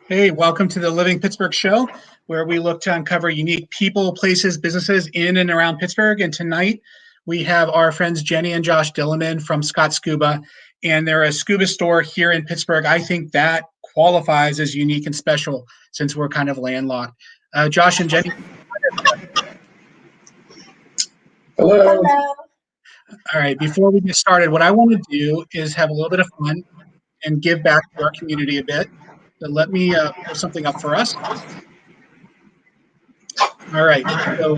Hey, welcome to the Living Pittsburgh Show, where we look to uncover unique people, places, businesses in and around Pittsburgh. And tonight we have our friends Jenny and Josh Dillaman from Scott Scuba, and they're a scuba store here in Pittsburgh. I think that qualifies as unique and special since we're kind of landlocked. Josh and Jenny. Hello. Hello. All right, before we get started, what I want to do is have a little bit of fun and give back to our community a bit. So let me pull something up for us. All right, so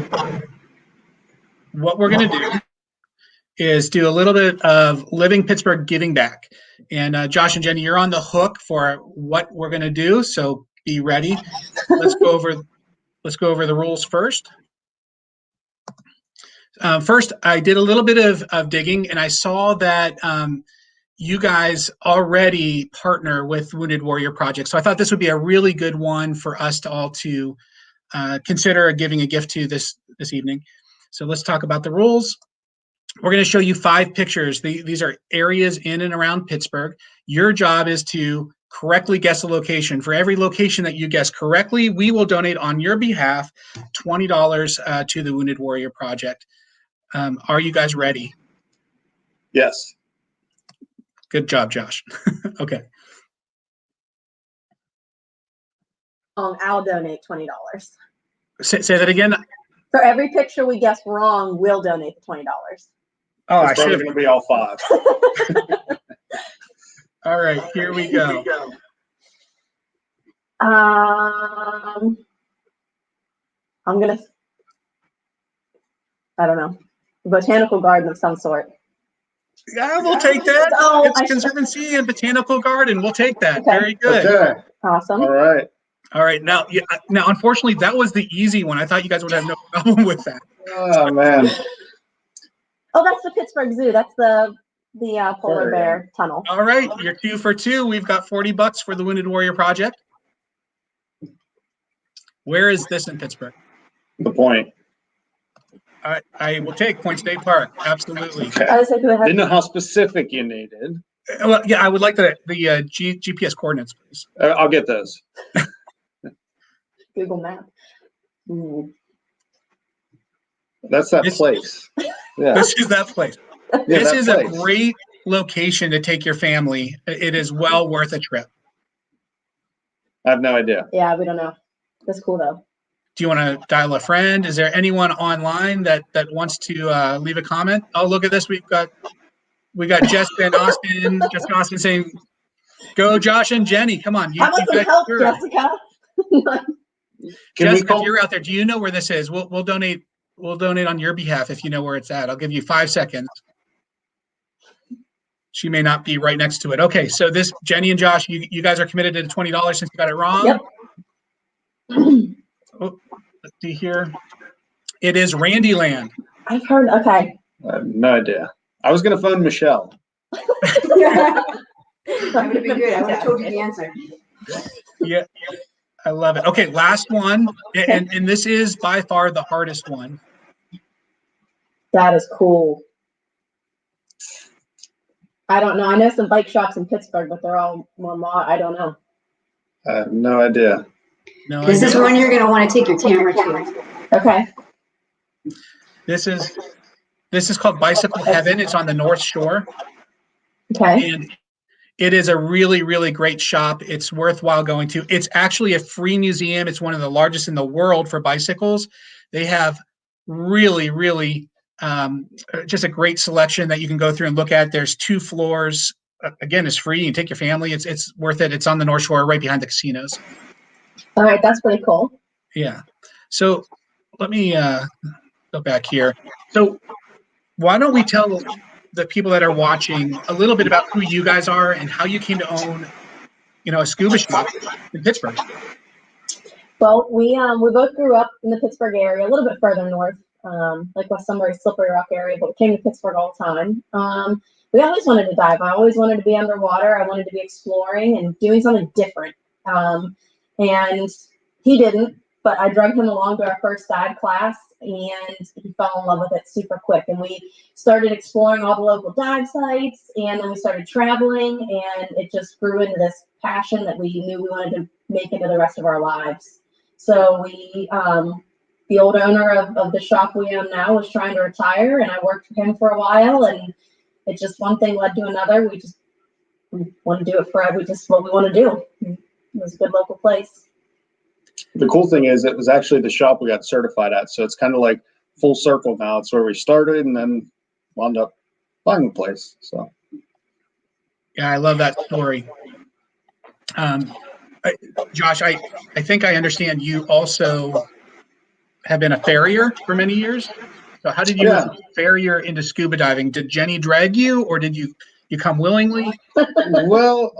what we're going to do is do a little bit of Living Pittsburgh giving back. And Josh and Jenny, you're on the hook for what we're going to do, so be ready. Let's go over the rules first. First, I did a little bit of digging, and I saw that you guys already partner with Wounded Warrior Project. So I thought this would be a really good one for us to all to consider giving a gift to this evening. So let's talk about the rules. We're going to show you 5 pictures. These are areas in and around Pittsburgh. Your job is to correctly guess the location. For every location that you guess correctly, we will donate on your behalf $20 to the Wounded Warrior Project. Are you guys ready? Yes. Good job, Josh. Okay. I'll donate $20. Say that again. For every picture we guess wrong, we'll donate the $20. Oh, I It's should probably have. going to be all 5. All right, here we go. I'm gonna. I don't know. Botanical garden of some sort. Yeah, we'll take that. Oh, It's Conservancy and Botanical Garden. We'll take that. Okay. Very good. Okay. Awesome. All right. All right. Now, unfortunately, that was the easy one. I thought you guys would have no problem with that. Oh, man. Oh, that's the Pittsburgh Zoo. That's the polar bear tunnel. All right. You're 2 for 2. We've got $40 for the Wounded Warrior Project. Where is this in Pittsburgh? The point. All right. I will take Point State Park. Absolutely. Okay. I was like, who Didn't know how specific you needed. Well, yeah, I would like the GPS coordinates, please. I'll get those. Google Map. Ooh. That's that place. Yeah. This is that place. Yeah, This that is place. a great location to take your family. It is well worth a trip. I have no idea. Yeah, we don't know. That's cool though. Do you want to dial a friend? Is there anyone online that wants to leave a comment? Oh, look at this. We got Jessica and Austin. Jessica Austin saying, "Go, Josh and Jenny. Come on." How about some help, Jessica? Jessica, if you're out there, do you know where this is? We'll donate. We'll donate on your behalf if you know where it's at. I'll give you 5 seconds. She may not be right next to it. Okay, so this Jenny and Josh, you guys are committed to $20 since you got it wrong. Yep. Oh, let's see here. It is Randyland. I've heard. Okay. I have no idea. I was going to phone Michelle. That would have been good. I would have told you the answer. Yeah, I love it. Okay, last one, and this is by far the hardest one. That is cool. I don't know. I know some bike shops in Pittsburgh, but they're all I don't know. I have no idea. No, This is one you're going to want to take your camera to. Okay. This is called Bicycle Heaven. It's on the North Shore, Okay. and it is a really, really great shop. It's worthwhile going to. It's actually a free museum. It's one of the largest in the world for bicycles. They have really, really just a great selection that you can go through and look at. There's 2 floors. Again, it's free. You can take your family. It's worth it. It's on the North Shore, right behind the casinos. All right. That's pretty cool. Yeah. So let me go back here. So why don't we tell the people that are watching a little bit about who you guys are and how you came to own, a scuba shop in Pittsburgh? Well, we both grew up in the Pittsburgh area, a little bit further north, like West Sunbury, Slippery Rock area, but we came to Pittsburgh all the time. We always wanted to dive. I always wanted to be underwater. I wanted to be exploring and doing something different. And he didn't, but I dragged him along to our first dive class, and he fell in love with it super quick. And we started exploring all the local dive sites, and then we started traveling, and it just grew into this passion that we knew we wanted to make into the rest of our lives. So we, the old owner of the shop we own now was trying to retire, and I worked for him for a while, and it just one thing led to another. We want to do it forever. We just what we want to do. It was a good local place. The cool thing is it was actually the shop we got certified at. So it's kind of like full circle now. It's where we started and then wound up buying the place. So. Yeah, I love that story. Josh, I think I understand you also have been a farrier for many years. So how did you move from farrier into scuba diving? Did Jenny drag you, or did you come willingly? Well,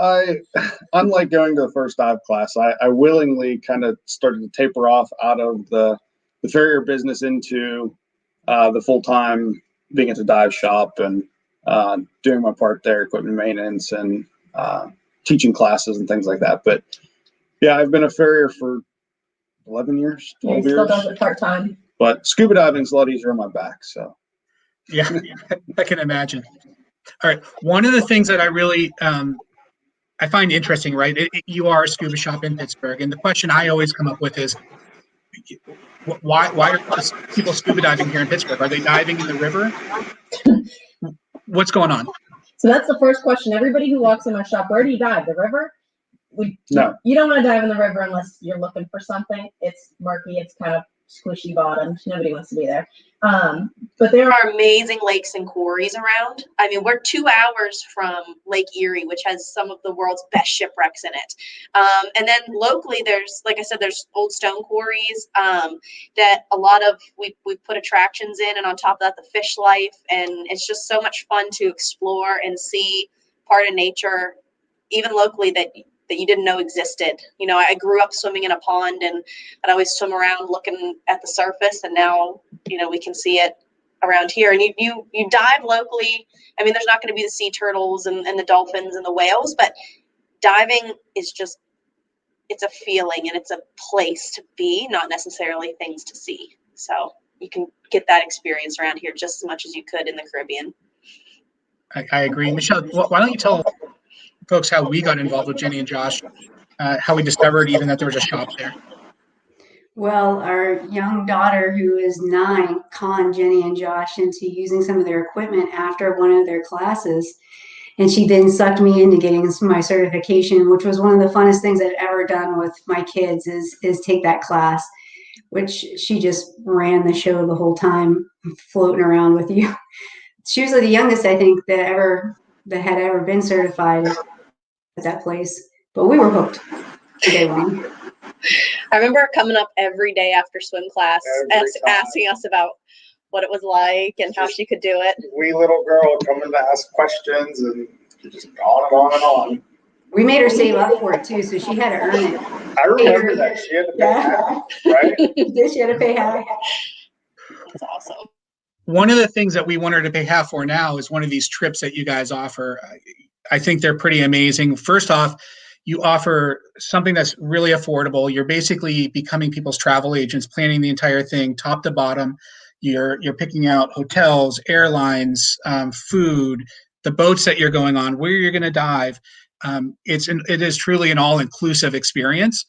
unlike going to the first dive class, I willingly kind of started to taper off out of the farrier business into the full-time being at the dive shop and doing my part there, equipment maintenance and teaching classes and things like that. But yeah, I've been a farrier for 11 years, 12 years. Still does it part-time. But scuba diving is a lot easier on my back. So yeah, I can imagine. All right. One of the things that I really I find interesting, right? You are a scuba shop in Pittsburgh, and the question I always come up with is, why are people scuba diving here in Pittsburgh? Are they diving in the river? What's going on? So that's the first question. Everybody who walks in my shop, where do you dive? The river? No. You don't want to dive in the river unless you're looking for something. It's murky. It's kind of squishy bottom. Nobody wants to be there. But there are amazing lakes and quarries around. I mean, we're 2 hours from Lake Erie, which has some of the world's best shipwrecks in it. And then locally, there's, like I said, there's old stone quarries that a lot of, we've put attractions in, and on top of that, the fish life. And it's just so much fun to explore and see part of nature, even locally, that you didn't know existed. You know, I grew up swimming in a pond, and I'd always swim around looking at the surface, and now, you know, we can see it around here. And you dive locally. I mean, there's not going to be the sea turtles and the dolphins and the whales, but diving is just, it's a feeling and it's a place to be, not necessarily things to see. So you can get that experience around here just as much as you could in the Caribbean. I agree. Michelle, why don't you tell folks how we got involved with Jenny and Josh, how we discovered even that there was a shop there. Well, our young daughter, who is 9, conned Jenny and Josh into using some of their equipment after one of their classes. And she then sucked me into getting my certification, which was one of the funnest things I've ever done with my kids is take that class, which she just ran the show the whole time, floating around with you. She was the youngest, I think, that had ever been certified at that place, but we were hooked day one. I remember coming up every day after swim class, asking us about what it was like and how she could do it. Wee little girl coming to ask questions, and just on and on and on. We made her save up for it too, so she had to earn it. I remember that she had to pay half, right? She had to pay half. That's awesome. One of the things that we want her to pay half for now is one of these trips that you guys offer. I think they're pretty amazing. First off, you offer something that's really affordable. You're basically becoming people's travel agents, planning the entire thing, top to bottom. You're picking out hotels, airlines, food, the boats that you're going on, where you're going to dive. It is truly an all-inclusive experience.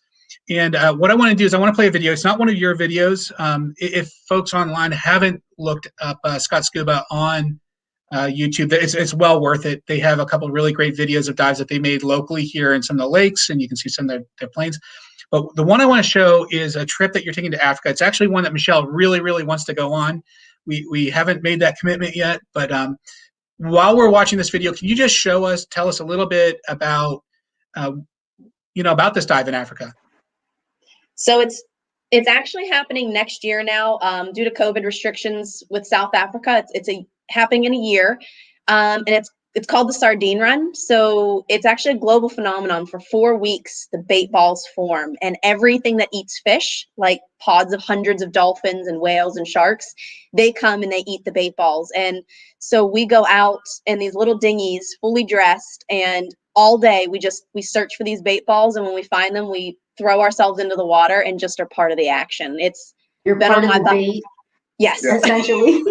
And what I want to do is I want to play a video. It's not one of your videos. If folks online haven't looked up Scott Scuba on YouTube, it's well worth it. They have a couple of really great videos of dives that they made locally here in some of the lakes, and you can see some of their planes. But the one I want to show is a trip that you're taking to Africa. It's actually one that Michelle really, really wants to go on. We haven't made that commitment yet, but while we're watching this video, can you just tell us a little bit about, about this dive in Africa? So it's actually happening next year now, due to COVID restrictions with South Africa. It's happening in a year, and it's called the Sardine Run. So it's actually a global phenomenon. For 4 weeks, the bait balls form, and everything that eats fish, like pods of hundreds of dolphins and whales and sharks, they come and they eat the bait balls. And so we go out in these little dinghies, fully dressed, and all day we search for these bait balls, and when we find them, we throw ourselves into the water and just are part of the action. You're been part on of my the bait. Yes, essentially.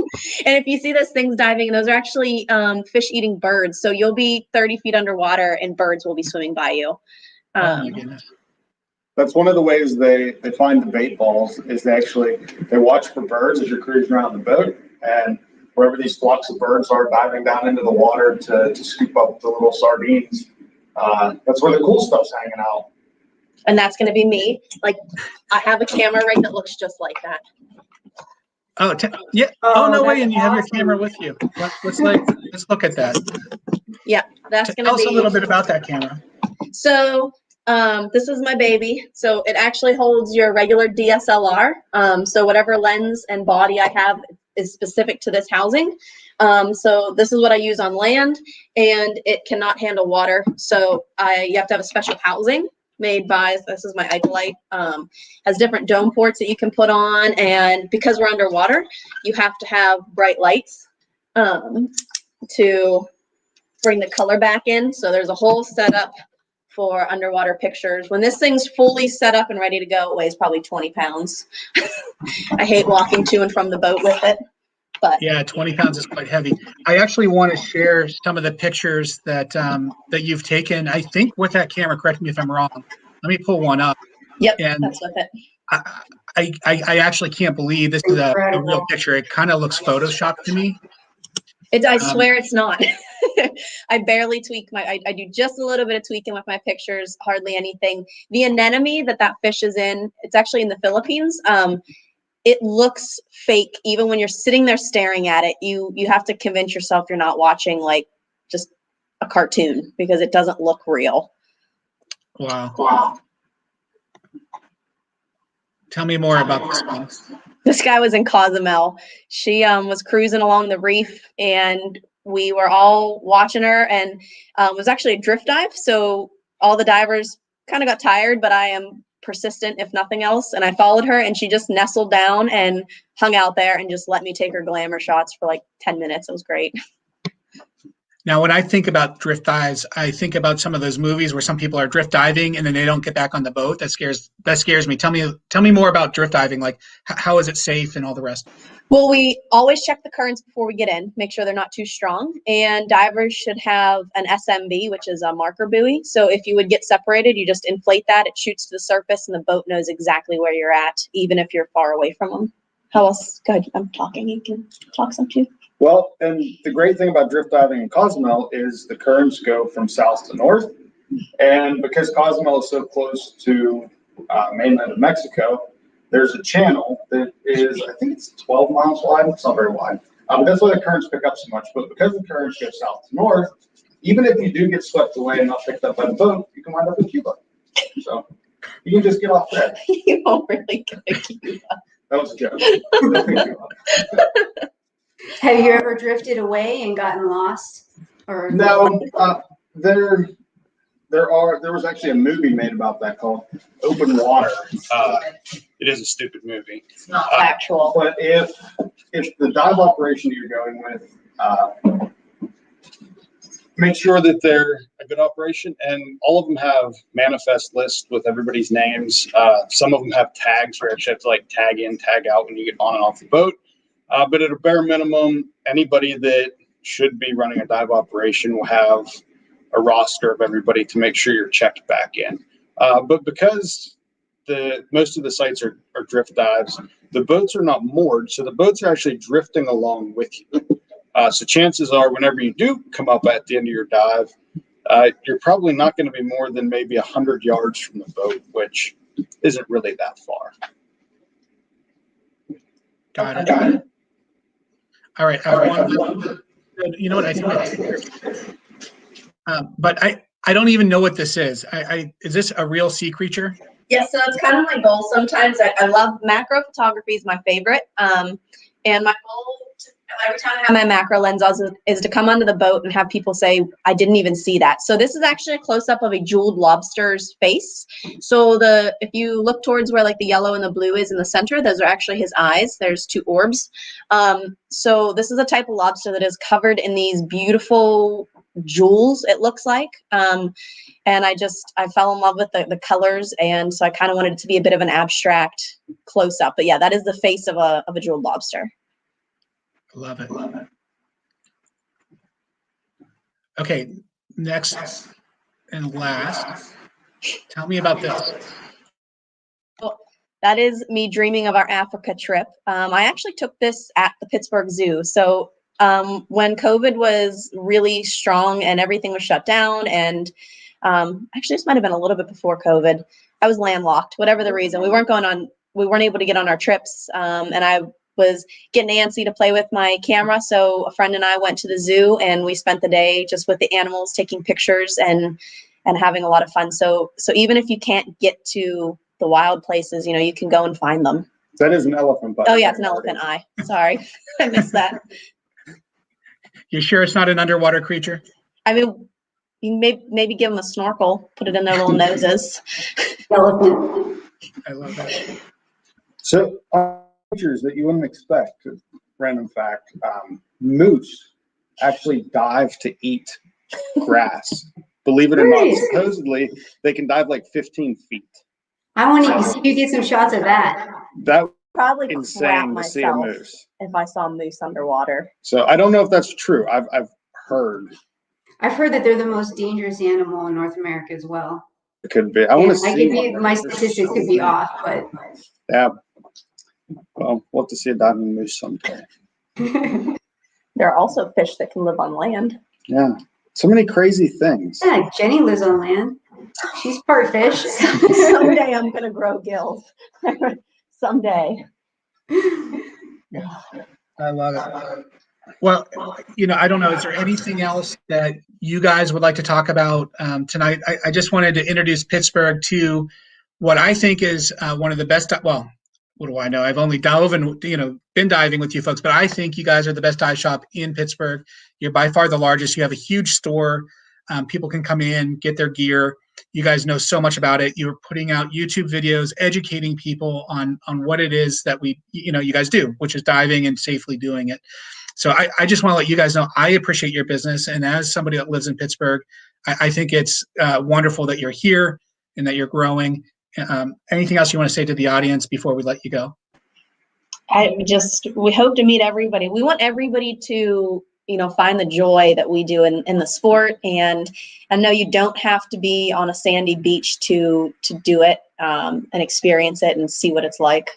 And if you see those things diving, those are actually fish eating birds. So you'll be 30 feet underwater and birds will be swimming by you. Oh my goodness. That's one of the ways they find the bait balls is they watch for birds as you're cruising around the boat, and wherever these flocks of birds are diving down into the water to scoop up the little sardines, that's where the cool stuff's hanging out. And that's going to be me. Like, I have a camera rig that looks just like that. Oh, yeah. Oh, no way. that's And you have your awesome. camera with you. Let's look at that. Yeah, that's going to Tell be. us a little bit about that camera. So this is my baby. So it actually holds your regular DSLR. So whatever lens and body I have is specific to this housing. So this is what I use on land, and it cannot handle water. So you have to have a special housing made by, this is my Icolite, has different dome ports that you can put on. And because we're underwater, you have to have bright lights to bring the color back in. So there's a whole setup for underwater pictures. When this thing's fully set up and ready to go, it weighs probably 20 pounds. I hate walking to and from the boat with it. But yeah, 20 pounds is quite heavy. I actually want to share some of the pictures that that you've taken, I think, with that camera. Correct me if I'm wrong. Let me pull one up. yep, And that's with it. I actually can't believe this is a real picture. It kind of looks Photoshopped to me. I swear it's not. I barely tweak I do just a little bit of tweaking with my pictures, hardly anything. The anemone that fish is in, it's actually in the Philippines. It looks fake even when you're sitting there staring at it. You have to convince yourself you're not watching like just a cartoon because it doesn't look real. Wow. Tell me more about this one. This guy was in Cozumel. She was cruising along the reef, and we were all watching her, and it was actually a drift dive. So all the divers kind of got tired, but I am persistent if nothing else, and I followed her, and she just nestled down and hung out there and just let me take her glamour shots for like 10 minutes. It was great. Now, when I think about drift dives, I think about some of those movies where some people are drift diving and then they don't get back on the boat. That scares me. Tell me more about drift diving. Like, how is it safe and all the rest? Well, we always check the currents before we get in, make sure they're not too strong. And divers should have an SMB, which is a marker buoy. So if you would get separated, you just inflate that, it shoots to the surface, and the boat knows exactly where you're at, even if you're far away from them. How else? Go ahead, I'm talking. You can talk some too. Well, and the great thing about drift diving in Cozumel is the currents go from south to north. And because Cozumel is so close to mainland of Mexico, there's a channel that is, I think it's 12 miles wide. It's not very wide. But that's why the currents pick up so much. But because the currents go south to north, even if you do get swept away and not picked up by the boat, you can wind up in Cuba. So you can just get off there. You won't really go to Cuba. That was a joke. Have you ever drifted away and gotten lost? Or No, there was actually a movie made about that called Open Water. It is a stupid movie. It's not factual. But if the dive operation you're going with, make sure that they're a good operation, and all of them have manifest lists with everybody's names. Some of them have tags where you actually have to like tag in, tag out when you get on and off the boat. But at a bare minimum, anybody that should be running a dive operation will have a roster of everybody to make sure you're checked back in. But because most of the sites are drift dives, the boats are not moored, so the boats are actually drifting along with you. So chances are, whenever you do come up at the end of your dive, you're probably not going to be more than maybe 100 yards from the boat, which isn't really that far. Got it. All right. I have one. You know what I think? But I don't even know what this is. Is this a real sea creature? Yeah, so it's kind of my goal. Sometimes I love macro photography is my favorite. And my goal every time I have my macro lens on is to come onto the boat and have people say, I didn't even see that. So this is actually a close-up of a jeweled lobster's face. So if you look towards where like the yellow and the blue is in the center, those are actually his eyes. There's two orbs. So this is a type of lobster that is covered in these beautiful jewels, it looks like. And I fell in love with the colors, and so I kind of wanted it to be a bit of an abstract close-up. But yeah, that is the face of a jeweled lobster. Love it. Okay, next and last. Tell me about this. Well, that is me dreaming of our Africa trip. I actually took this at the Pittsburgh Zoo. So when COVID was really strong and everything was shut down, and actually this might have been a little bit before COVID, I was landlocked, whatever the reason. We weren't able to get on our trips. And I was getting antsy to play with my camera. So a friend and I went to the zoo and we spent the day just with the animals, taking pictures and having a lot of fun. So even if you can't get to the wild places, you can go and find them. That is an elephant bite. Oh yeah, it's an elephant eye. Sorry, I missed that. You sure it's not an underwater creature? I mean, you maybe give them a snorkel, put it in their little noses. Elephant. I love that. So, creatures that you wouldn't expect, random fact, moose actually dive to eat grass. Believe it or not, Nice. supposedly they can dive like 15 feet. I want to see you get some shots of that. That was Probably crap insane to see a myself moose. if I saw a moose underwater. So I don't know if that's true. I've heard I've heard that they're the most dangerous animal in North America as well. it could be. I want to And see could be, one. my There's statistics so could be many. off, but Yeah. Well, we'll have to see a diving moose someday. There are also fish that can live on land. Yeah. So many crazy things. yeah, Jenny lives on land. She's part fish. Someday I'm gonna grow gills. Someday. I love it. Well, I don't know. Is there anything else that you guys would like to talk about tonight? I just wanted to introduce Pittsburgh to what I think is one of the best. Well, what do I know? I've only dove and been diving with you folks, but I think you guys are the best dive shop in Pittsburgh. You're by far the largest. You have a huge store. People can come in, get their gear. You guys know so much about it. You're putting out YouTube videos, educating people on what it is that you guys do, which is diving and safely doing it. So I just want to let you guys know I appreciate your business. And as somebody that lives in Pittsburgh, I think it's wonderful that you're here and that you're growing. Anything else you want to say to the audience before we let you go? We hope to meet everybody. We want everybody to, find the joy that we do in the sport. And I know you don't have to be on a sandy beach to do it and experience it and see what it's like.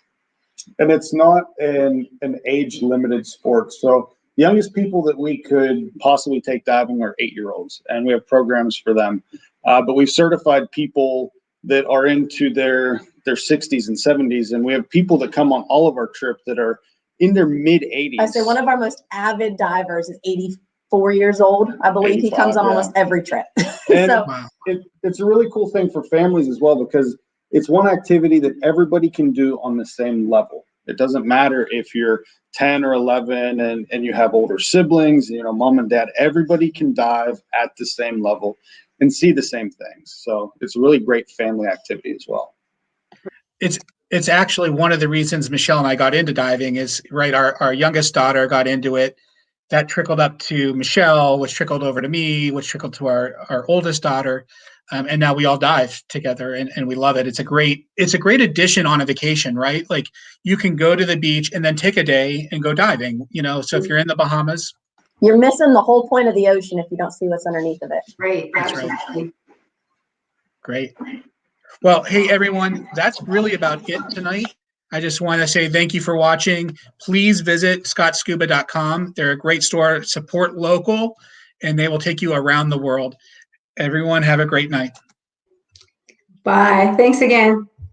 And it's not an age limited sport. So the youngest people that we could possibly take diving are 8-year-olds, and we have programs for them. But we've certified people that are into their 60s and 70s, and we have people that come on all of our trips that are in their mid 80s. I say one of our most avid divers is 84 years old. I believe he comes on almost every trip. And So Wow. it's a really cool thing for families as well, because it's one activity that everybody can do on the same level. It doesn't matter if you're 10 or 11 and you have older siblings, mom and dad, everybody can dive at the same level and see the same things. So it's a really great family activity as well. It's actually one of the reasons Michelle and I got into diving is right. Our youngest daughter got into it. That trickled up to Michelle, which trickled over to me, which trickled to our oldest daughter. And now we all dive together and we love it. It's a great addition on a vacation, right? Like you can go to the beach and then take a day and go diving, so if you're in the Bahamas. you're missing the whole point of the ocean if you don't see what's underneath of it. Right. That's right. Absolutely. Great. Well, hey, everyone, that's really about it tonight. I just want to say thank you for watching. Please visit scottscuba.com. They're a great store. Support local, and they will take you around the world. Everyone, have a great night. Bye. Thanks again.